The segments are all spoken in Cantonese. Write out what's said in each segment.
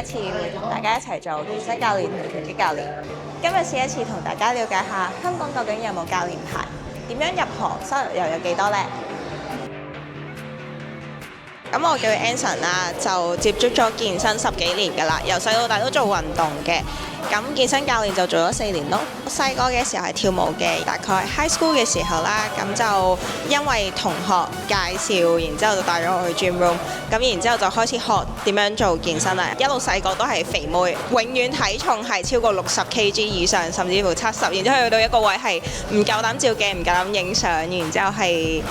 一次會同大家一齊做健身教練同拳擊教練。今日試一次同大家了解下香港究竟有冇教練牌，點樣入行，收入又有幾多呢？咁我叫 Anson 啦，就接觸咗健身10幾年㗎啦，由細到大都做運動嘅。咁健身教練就做咗4年咯。細個嘅時候係跳舞嘅，大概 high school 嘅時候啦，咁就因為同學介紹，然之後就帶咗我去 gym room，咁然之後就開始學點樣做健身啦。一路細個都係肥妹，永遠體重係超過60 kg 以上，甚至乎70，然之後去到一個位係唔夠膽照鏡，唔夠膽影相，然之後係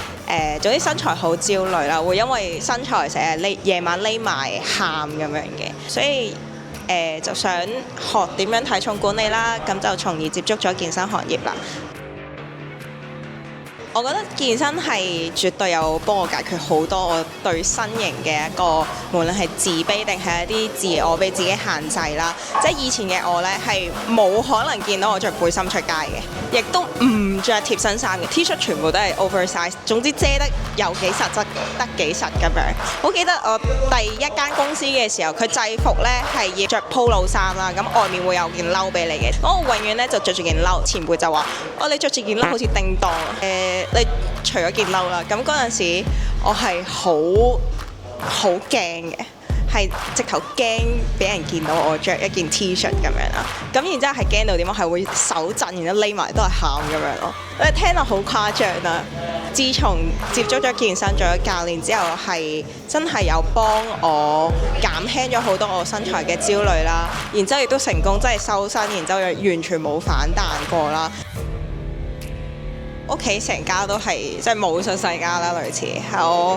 總之身材好焦慮啦，會因為身材成日夜晚匿埋喊咁樣嘅，所以就想學點樣體重管理啦，咁就從而接觸咗健身行業啦。我覺得健身係絕對有幫我解決好多我對身形嘅一個，無論係自卑定係一啲自我俾自己限制啦。即係以前嘅我呢，係冇可能見到我着背心出街嘅，亦都唔着貼身衫嘅 T 恤，全部都係 oversize。總之遮得有幾實質得幾實咁樣。好記得我第一間公司嘅時候，佢制服呢係要着 polo 衫啦，咁外面會有件褸俾你嘅。我永遠呢就着住件褸，前輩就話：你着住件褸好似叮當。你除咗件褸啦，咁嗰陣時我係好驚嘅，係直頭驚俾人見到我着一件 T 恤咁樣啦。咁然之後係驚到點啊？係會手震，然之後匿埋都係喊咁樣咯。你聽落好誇張啦！自從接觸咗健身做咗教練之後，係真係有幫我減輕咗好多我身材嘅焦慮啦。然之後亦都成功真係收身，然之後又完全冇反彈過啦。屋企成家都係即係武術世家啦，類似係我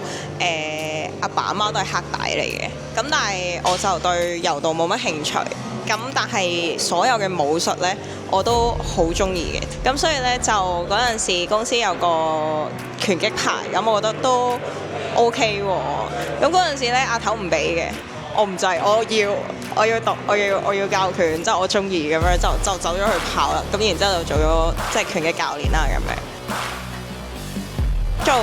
阿爸阿媽都係黑帶嚟嘅，咁但係我就對柔道冇乜興趣，咁但係所有嘅武術呢，我都好中意嘅，咁所以呢，就嗰陣時公司有個拳擊牌，咁我覺得都 OK 喎，咁嗰陣時呢，阿頭唔俾嘅，我唔制，我要教拳，即係我中意咁樣就走咗去跑啦，咁然之後就做咗即係拳擊教練啦咁樣。做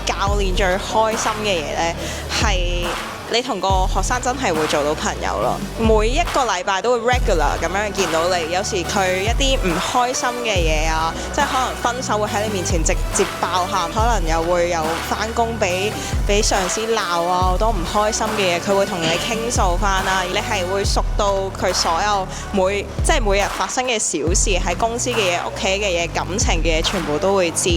教練最開心嘅嘢呢，係你同個學生真係會做到朋友咯。每一個禮拜都會 regular 咁樣見到你，有時佢一啲唔開心嘅嘢啊，即係可能分手會喺你面前直接爆喊，可能又會有返工俾上司鬧啊，好多唔開心嘅嘢，佢會同你傾訴返啦。你係會熟到佢所有即係每日發生嘅小事，喺公司嘅嘢、屋企嘅嘢、感情嘅嘢，全部都會知。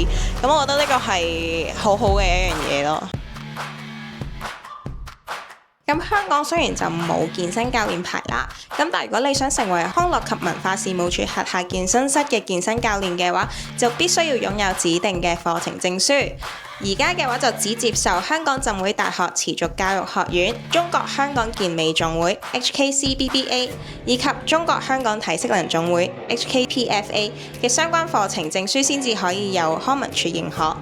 咁我覺得呢個係好好嘅一樣嘢咯。咁香港雖然就冇健身教練牌啦，咁但係如果你想成為康樂及文化事務署轄下健身室嘅健身教練嘅話，就必須要擁有指定嘅課程證書。而家嘅話就只接受香港浸會大學持續教育學院、中國香港健美總會 HKCBBA 以及中國香港體適能總會 HKPFA 嘅相關課程證書先至可以由康文署認可。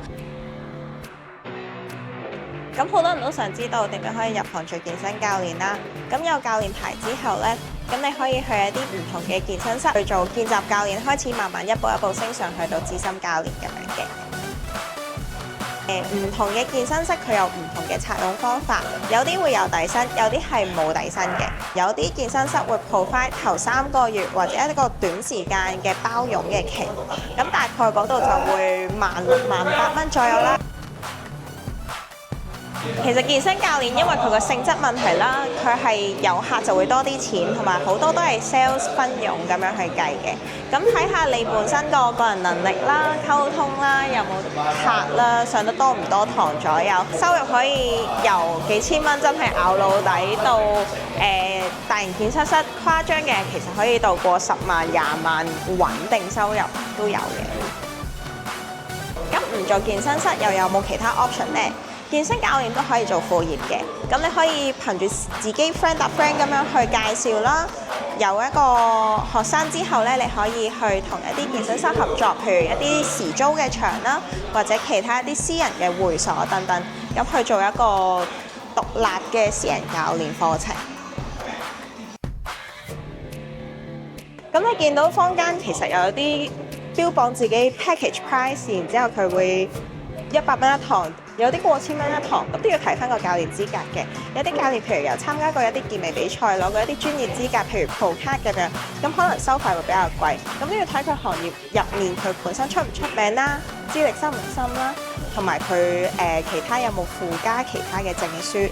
咁好多人都想知道點樣可以入行做健身教練啦。咁有教練牌之後呢，咁你可以去一啲唔同嘅健身室去做見習教練，開始慢慢一步一步升上去到資深教練咁樣嘅。唔同嘅健身室佢有唔同嘅策用方法，有啲會有底薪，有啲係冇底薪嘅。有啲健身室會 provide 頭3個月或者一個短時間嘅包傭嘅期，咁大概嗰度就會16,000-18,000蚊左右啦。其實健身教練因為佢個性質問題啦，佢係有客就會多啲錢，同埋好多都係 sales 分傭咁樣去計嘅。咁睇下你本身個人能力啦、溝通啦、有冇客啦、上得多唔多堂左右，收入可以由幾千蚊真係咬老底到大型健身室誇張嘅，其實可以到過10萬、20萬穩定收入都有嘅。咁唔做健身室又有冇其他 option 呢？健身教練都可以做副業嘅，咁你可以憑住自己 friend 搭 friend 咁樣去介紹啦。有一個學生之後呢，你可以去同一啲健身室合作，譬如一啲時租嘅場啦，或者其他一啲私人嘅會所等等，咁去做一個獨立嘅私人教練課程。咁你見到坊間其實有啲標榜自己 package price， 然之後佢會100蚊一堂，有啲過千蚊一堂，咁都要睇翻個教練資格嘅。有啲教練譬如有參加過一啲健美比賽，攞過一啲專業資格，譬如 Pro Card 咁樣，咁可能收費會比較貴。咁都要睇佢行業入面佢本身出唔出名啦，資歷深唔深啦，同埋佢其他有冇附加其他嘅證書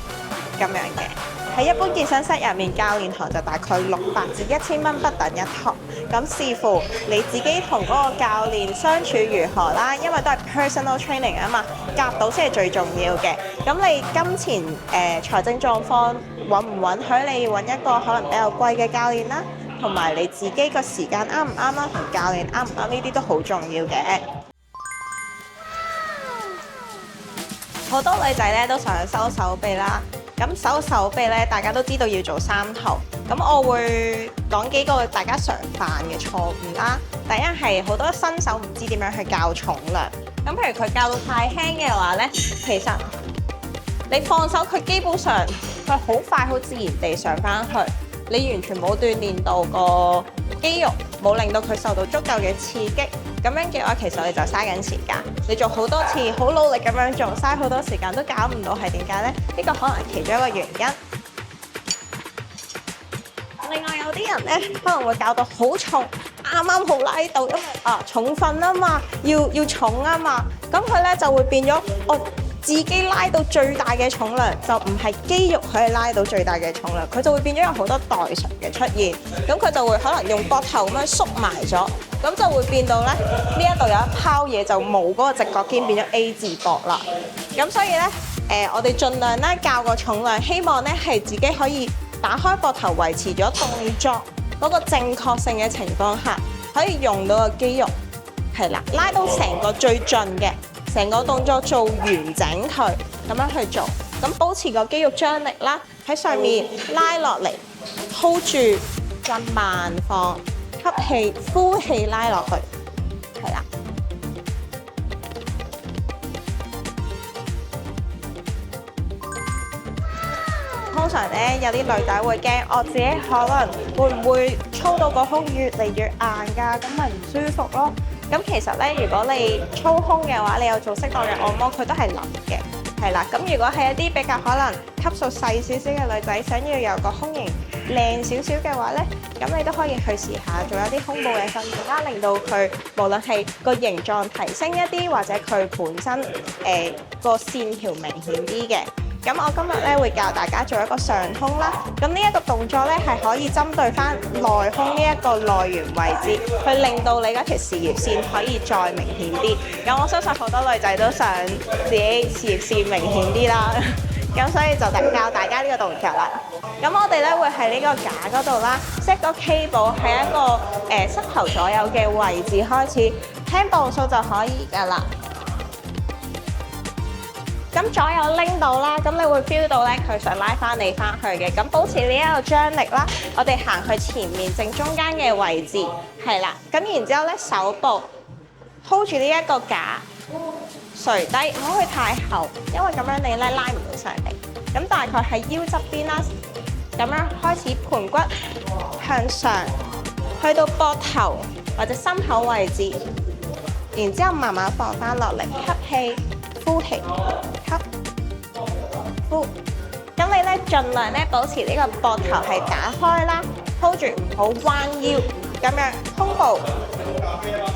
咁樣嘅。喺一般健身室入面，教練堂就大概600至1000蚊不等一堂，咁視乎你自己同嗰個教練相處如何啦，因為都係 personal training 啊嘛，夾到先係最重要嘅。咁你金錢財政狀況允唔允許你揾一個可能比較貴嘅教練啦，同埋你自己個時間啱唔啱啦，同教練啱唔啱呢啲都好重要嘅。好多女仔咧都想收手臂啦。咁收手臂咧，大家都知道要做3頭。咁我會講幾個大家常犯嘅錯誤啦。第一係好多新手唔知點樣去校重量。咁譬如佢校到太輕嘅話咧，其實你放手，佢基本上佢好快好自然地上翻去，你完全冇鍛鍊到個肌肉，冇令到佢受到足夠嘅刺激。咁樣嘅話，其實你就嘥緊時間。你做好多次，好努力咁樣做，嘥好多時間都搞唔到，係點解呢？呢個可能係其中一個原因。另外有啲人呢，可能會搞到好重，啱啱好拉到，因為重訓啊嘛，要重啊嘛，咁佢呢就會變咗自己拉到最大嘅重量，就唔係肌肉可以拉到最大嘅重量，佢就會變咗有好多代償嘅出現。咁佢就會可能用膊頭咁樣縮埋咗，咁就會變到咧呢一度有一拋嘢就冇嗰個直角肩，變咗 A 字膊啦。咁所以咧我哋盡量咧校個重量，希望咧係自己可以打開膊頭，維持咗動作嗰個正確性嘅情況下，可以用到個肌肉係啦，拉到成個最盡嘅。成個動作做完整佢，咁樣去做，咁保持個肌肉張力啦，喺上面拉落嚟 ，hold 住，再慢放，吸氣，呼氣拉落去，係啦。通常咧有啲女仔會驚，我自己可能會唔會操到個胸越嚟越硬㗎，咁咪唔舒服咯。咁其實咧，如果你操胸嘅話，你有做適當嘅按摩，佢都係腍嘅，係啦。咁如果係一啲比較可能級數細少少嘅女仔，想要有個胸型靚少少嘅話咧，咁你都可以去試下做一啲胸部嘅訓練啦，令到佢無論係個形狀提升一啲，或者佢本身個線條明顯啲嘅。咁我今日咧會教大家做一個上胸啦，咁呢一個動作咧係可以針對翻內胸呢一個內緣位置，去令到你嗰條事業線可以再明顯啲。咁我相信好多女仔都想自己事業線明顯啲啦，咁所以就教大家呢個動作啦。咁我哋咧會喺呢個架嗰度啦 ，set 個 cable 喺一個膝頭左右嘅位置開始，聽磅數就可以㗎啦。咁左右拎到啦，咁你會 feel 到咧佢想拉翻你翻去嘅，咁保持呢一個張力啦。我哋行去前面正中間嘅位置，係啦。咁然之後咧手部 hold 住呢一個架，垂低，唔好去太後，因為咁樣你咧拉唔到上嚟。咁大概喺腰側邊啦，咁樣開始盤骨向上，去到膊頭或者心口位置，然之後慢慢放翻落嚟，吸氣。呼氣，吸，呼。咁你咧盡量咧保持呢個膊頭係打開啦 ，hold 住唔好彎腰，咁樣胸部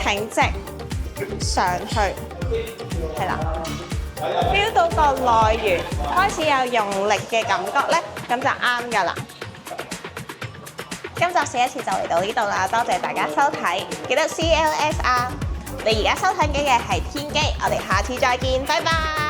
挺直上去，係啦。feel 到個內緣開始有用力嘅感覺咧，咁就啱㗎啦。今集試一次就嚟到呢度啦，多謝大家收睇，記得 CLS 啊！你而家收睇嘅係天機，我哋下次再見，拜拜。